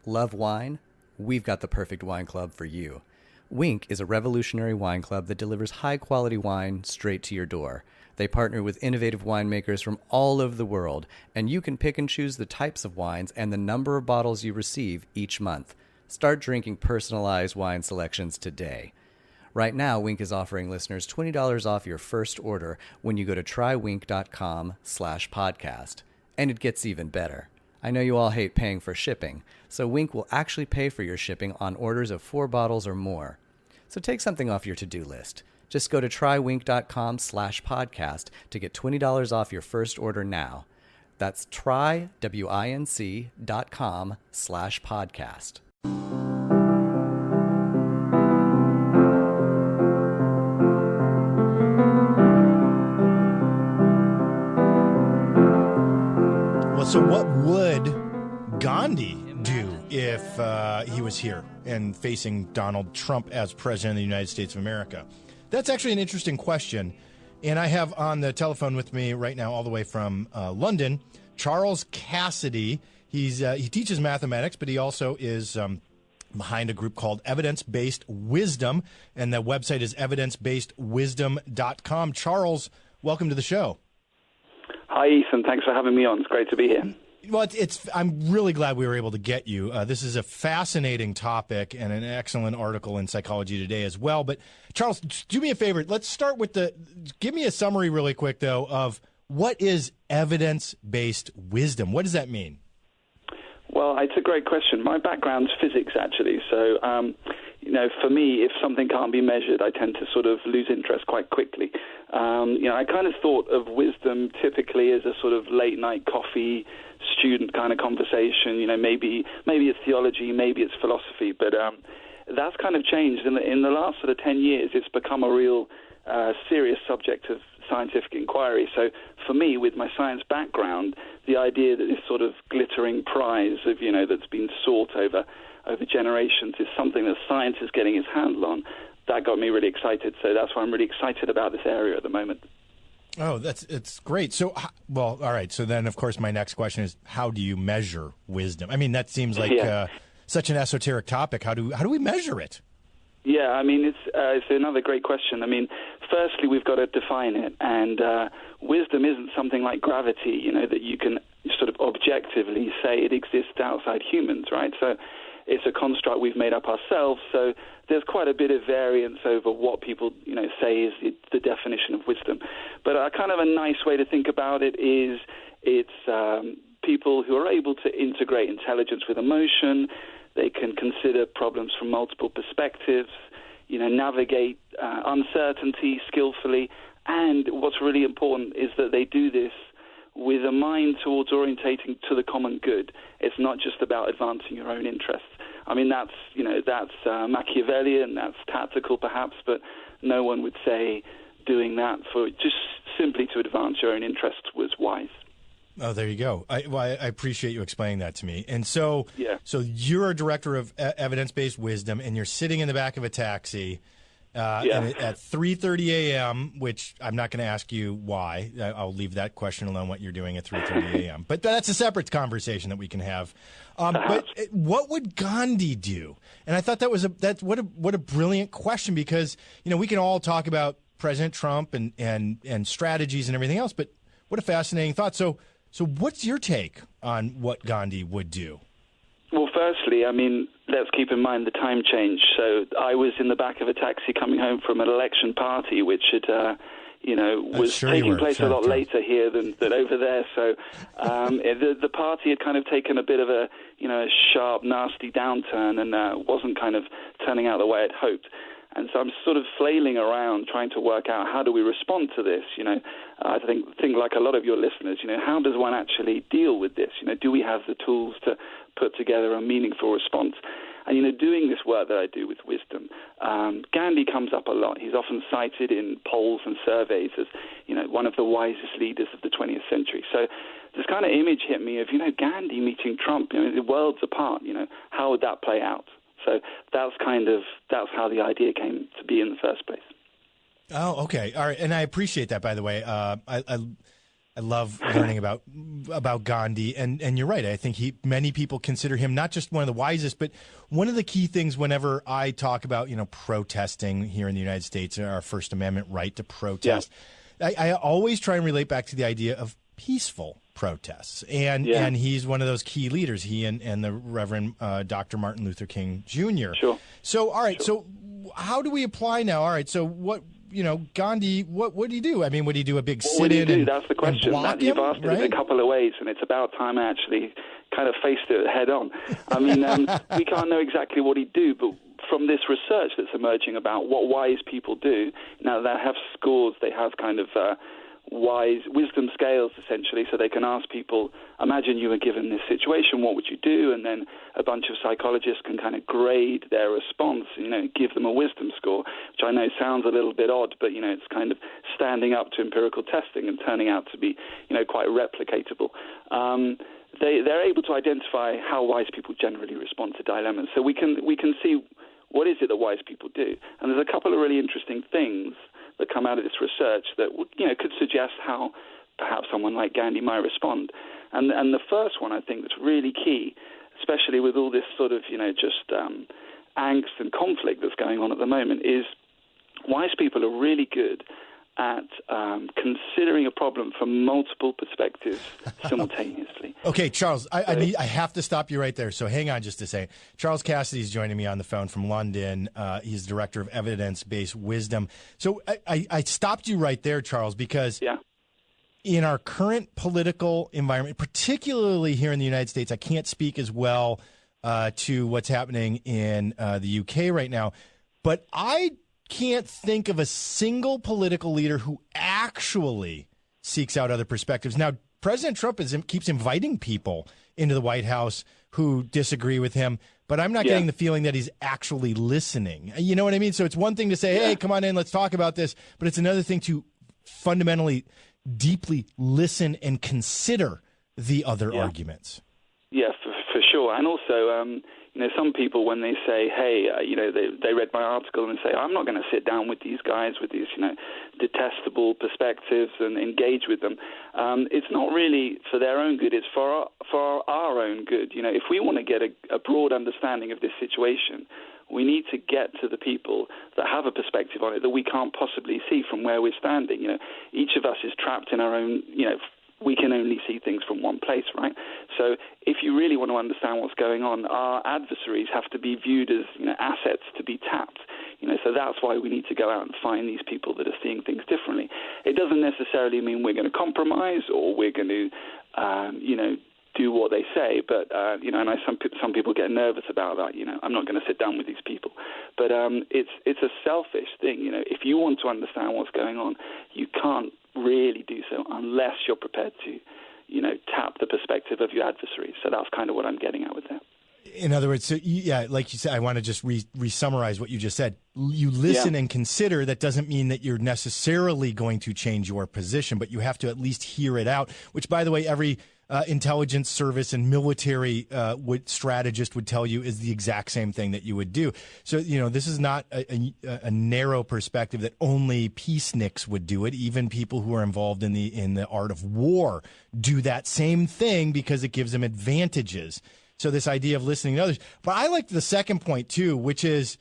Love wine? We've got the perfect wine club for you. Winc is a revolutionary wine club that delivers high-quality wine straight to your door. They partner with innovative winemakers from all over the world, and you can pick and choose the types of wines and the number of bottles you receive each month. Start drinking personalized wine selections today. Right now, Winc is offering listeners $20 off your first order when you go to trywinc.com/podcast. And it gets even better. I know you all hate paying for shipping, so Winc will actually pay for your shipping on orders of 4 bottles or more. So take something off your to-do list. Just go to trywinc.com/podcast to get $20 off your first order now. That's trywinc.com/podcast. So what would Gandhi do if he was here and facing Donald Trump as president of the United States of America? That's actually an interesting question. And I have on the telephone with me right now, all the way from London, Charles Cassidy. He teaches mathematics, but he also is behind a group called Evidence-Based Wisdom, and the website is evidencebasedwisdom.com. Charles, welcome to the show. Hi, Ethan. Thanks for having me on. It's great to be here. Well, I'm really glad we were able to get you. This is a fascinating topic and an excellent article in Psychology Today as well. But, Charles, do me a favor. Let's start with give me a summary really quick, though, of what is evidence-based wisdom? What does that mean? Well, it's a great question. My background's physics, actually. So, for me, if something can't be measured, I tend to sort of lose interest quite quickly. I kind of thought of wisdom typically as a sort of late-night coffee student kind of conversation. Maybe it's theology, maybe it's philosophy, but that's kind of changed. In the last sort of 10 years, it's become a real serious subject of scientific inquiry. So for me, with my science background, the idea that this sort of glittering prize of, that's been sought over generations is something that science is getting its handle on. That got me really excited. So that's why I'm really excited about this area at the moment. Oh, it's great. So, all right. So then, of course, my next question is, how do you measure wisdom? I mean, that seems like such an esoteric topic. How do we measure it? Yeah, I mean, it's another great question. I mean, firstly, we've got to define it. And wisdom isn't something like gravity, that you can sort of objectively say it exists outside humans, right? So it's a construct we've made up ourselves. So there's quite a bit of variance over what people, say is the definition of wisdom. But kind of a nice way to think about it is it's people who are able to integrate intelligence with emotion. They can consider problems from multiple perspectives, navigate uncertainty skillfully. And what's really important is that they do this with a mind towards orientating to the common good. It's not just about advancing your own interests. I mean, that's Machiavellian, that's tactical perhaps, but no one would say doing that for just simply to advance your own interests was wise. Oh, there you go. I appreciate you explaining that to me. And so you're a director of evidence-based wisdom, and you're sitting in the back of a taxi and at 3:30 a.m., which I'm not going to ask you why. I'll leave that question alone, what you're doing at 3:30 a.m. But that's a separate conversation that we can have. But what would Gandhi do? And I thought what a brilliant question, because we can all talk about President Trump and strategies and everything else, but what a fascinating thought. So what's your take on what Gandhi would do? Well, firstly, I mean, let's keep in mind the time change. So I was in the back of a taxi coming home from an election party, which had, was taking place a lot later here than over there. So the party had kind of taken a bit of a, sharp, nasty downturn and wasn't kind of turning out the way I'd hoped. And so I'm sort of flailing around trying to work out how do we respond to this. I think like a lot of your listeners, how does one actually deal with this? Do we have the tools to put together a meaningful response? And, doing this work that I do with wisdom, Gandhi comes up a lot. He's often cited in polls and surveys as, one of the wisest leaders of the 20th century. So this kind of image hit me of, Gandhi meeting Trump, the worlds apart, how would that play out? So that's how the idea came to be in the first place. Oh, okay. All right. And I appreciate that, by the way. I I love learning about Gandhi, and you're right. I think many people consider him not just one of the wisest, but one of the key things whenever I talk about protesting here in the United States, our First Amendment right to protest. Yeah. I always try and relate back to the idea of peaceful protests, and he's one of those key leaders. He and the Reverend Dr. Martin Luther King Jr. Sure. So all right. Sure. So how do we apply now? All right. So what? Gandhi, what would he do? I mean, would he do a big sit-in? That's the question. You've asked it in a couple of ways, and it's about time I actually kind of faced it head on. I mean, we can't know exactly what he'd do, but from this research that's emerging about what wise people do, now they have scores, they have kind of wisdom scales, essentially, so they can ask people, imagine you were given this situation, what would you do? And then a bunch of psychologists can kind of grade their response, give them a wisdom score, which I know sounds a little bit odd, but, it's kind of standing up to empirical testing and turning out to be, quite replicatable. They're able to identify how wise people generally respond to dilemmas. So we can see what is it that wise people do. And there's a couple of really interesting things that come out of this research that could suggest how perhaps someone like Gandhi might respond. And the first one, I think, that's really key, especially with all this sort of angst and conflict that's going on at the moment, is wise people are really good at considering a problem from multiple perspectives simultaneously. Okay, Charles, I have to stop you right there. So hang on just a second. Charles Cassidy is joining me on the phone from London. He's Director of Evidence-Based Wisdom. So I stopped you right there, Charles, because in our current political environment, particularly here in the United States, I can't speak as well to what's happening in the UK right now, but I can't think of a single political leader who actually seeks out other perspectives. Now, President Trump keeps inviting people into the White House who disagree with him, but I'm not getting the feeling that he's actually listening. You know what I mean? So it's one thing to say, hey, come on in, let's talk about this, but it's another thing to fundamentally, deeply listen and consider the other arguments. Yeah, for sure. And also, some people, when they say, hey, they read my article and say, I'm not going to sit down with these guys with these, detestable perspectives and engage with them. It's not really for their own good. It's for our own good. If we want to get a broad understanding of this situation, we need to get to the people that have a perspective on it that we can't possibly see from where we're standing. Each of us is trapped in our own, we can only see things from one place, right? So if you really want to understand what's going on, our adversaries have to be viewed as assets to be tapped. So that's why we need to go out and find these people that are seeing things differently. It doesn't necessarily mean we're going to compromise or we're going to, do what they say, but I know some people get nervous about that. I'm not going to sit down with these people, but it's a selfish thing. If you want to understand what's going on, you can't really do so unless you're prepared to, tap the perspective of your adversaries. So that's kind of what I'm getting at with that. In other words, so like you said, I want to just re-summarize what you just said. You listen and consider. That doesn't mean that you're necessarily going to change your position, but you have to at least hear it out, which, by the way, every intelligence service and military strategist would tell you is the exact same thing that you would do. So, this is not a narrow perspective that only peaceniks would do it. Even people who are involved in the art of war do that same thing because it gives them advantages. So this idea of listening to others. But I like the second point, too, which is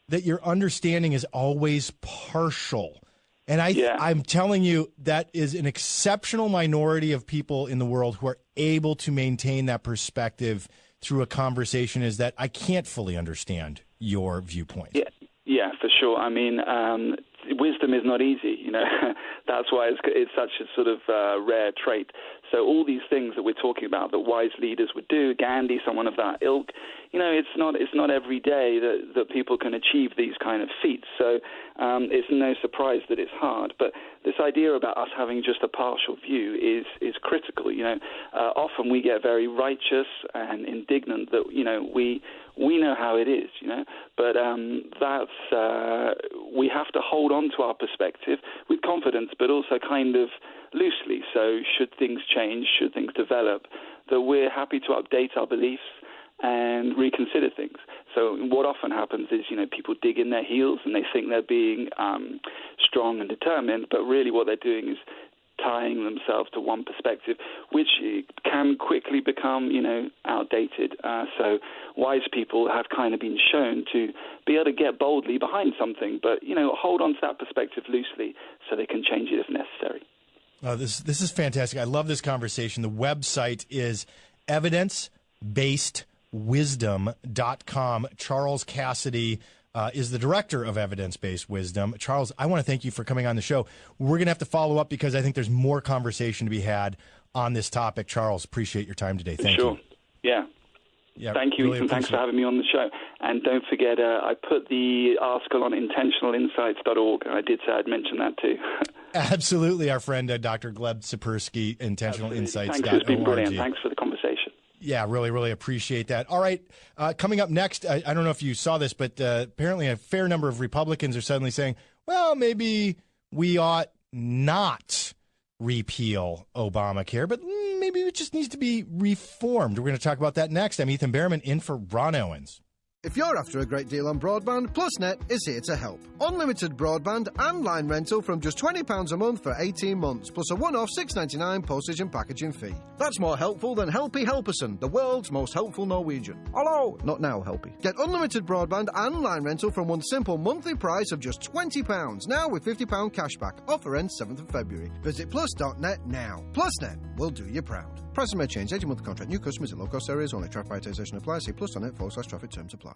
that your understanding is always partial. And I'm telling you, that is an exceptional minority of people in the world who are able to maintain that perspective through a conversation, is that I can't fully understand your viewpoint. Yeah, for sure. I mean, wisdom is not easy, That's why it's such a sort of rare trait. So all these things that we're talking about that wise leaders would do, Gandhi, someone of that ilk, it's not every day that people can achieve these kind of feats. So it's no surprise that it's hard. But this idea about us having just a partial view is critical. Often we get very righteous and indignant that we know how it is. But we have to hold on to our perspective with confidence, but also kind of loosely. So should things change, should things develop, that we're happy to update our beliefs and reconsider things. So what often happens is, people dig in their heels and they think they're being strong and determined, but really what they're doing is tying themselves to one perspective, which can quickly become, outdated. So wise people have kind of been shown to be able to get boldly behind something, but, hold on to that perspective loosely so they can change it if necessary. Oh, this is fantastic. I love this conversation. The website is evidencebasedwisdom.com. Charles Cassidy is the director of Evidence-Based Wisdom. Charles, I want to thank you for coming on the show. We're going to have to follow up because I think there's more conversation to be had on this topic. Charles, appreciate your time today. Thank you. Yeah. Thank you, really Ethan. Thanks for having me on the show. And don't forget, I put the article on intentionalinsights.org. I did say I'd mention that too. Absolutely. Our friend, Dr. Gleb Tsipursky, intentionalinsights.org. Thanks. It's been brilliant. Thanks for the conversation. Yeah, really, really appreciate that. All right, coming up next, I don't know if you saw this, but apparently a fair number of Republicans are suddenly saying, well, maybe we ought not repeal Obamacare, but maybe it just needs to be reformed. We're going to talk about that next. I'm Ethan Behrman, in for Ron Owens. If you're after a great deal on broadband, PlusNet is here to help. Unlimited broadband and line rental from just £20 a month for 18 months, plus a one-off $6.99 postage and packaging fee. That's more helpful than Helpy Helperson, the world's most helpful Norwegian. Hello! Not now, Helpy. Get unlimited broadband and line rental from one simple monthly price of just £20, now with £50 cashback. Offer ends 7th of February. Visit plus.net now. PlusNet will do you proud. Prices may change. 18-month contract. New customers in low-cost areas only. Traffic prioritization applies. See plus.net/traffic terms apply.